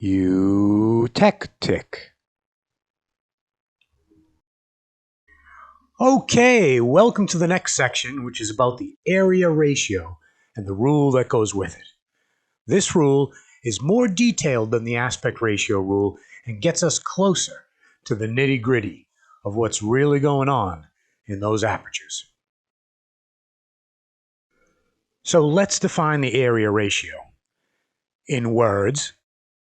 Eutectic. Okay, welcome to the next section, which is about the area ratio and the rule that goes with it. This rule is more detailed than the aspect ratio rule and gets us closer to the nitty-gritty of what's really going on in those apertures. So let's define the area ratio. In words,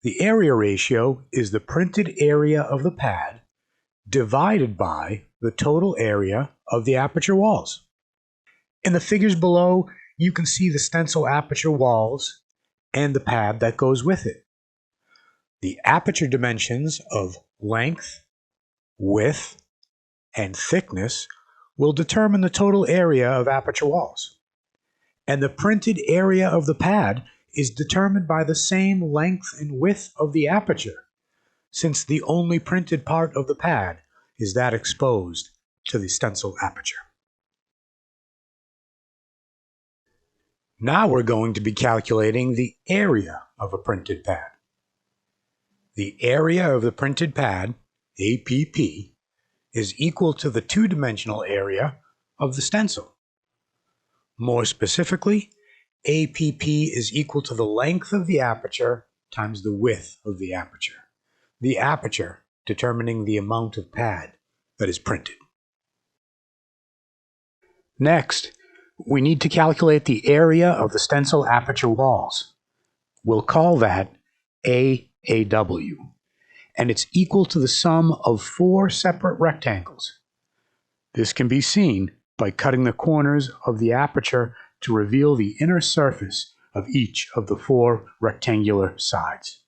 the area ratio is the printed area of the pad divided by the total area of the aperture walls. In the figures below, you can see the stencil aperture walls and the pad that goes with it. The aperture dimensions of length, width, and thickness will determine the total area of aperture walls. And the printed area of the pad is determined by the same length and width of the aperture, since the only printed part of the pad is that exposed to the stencil aperture. Now we're going to be calculating the area of a printed pad. The area of the printed pad, APP, is equal to the two-dimensional area of the stencil. More specifically, APP is equal to the length of the aperture times the width of the aperture. The aperture determining the amount of pad that is printed. Next, we need to calculate the area of the stencil aperture walls. We'll call that AAW, and it's equal to the sum of 4 separate rectangles. This can be seen by cutting the corners of the aperture to reveal the inner surface of each of the 4 rectangular sides.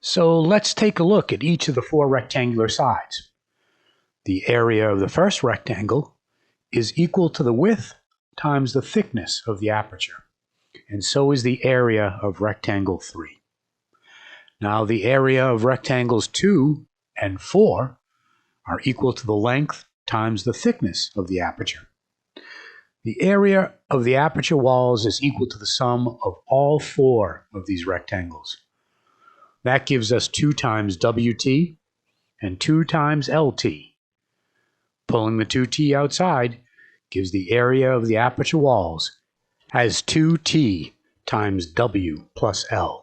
So let's take a look at each of the 4 rectangular sides. The area of the first rectangle is equal to the width times the thickness of the aperture, and so is the area of rectangle 3. Now the area of rectangles 2 and 4 are equal to the length times the thickness of the aperture. The area of the aperture walls is equal to the sum of all 4 of these rectangles. That gives us 2 times WT and 2 times LT. Pulling the 2T outside gives the area of the aperture walls as 2T times W plus L.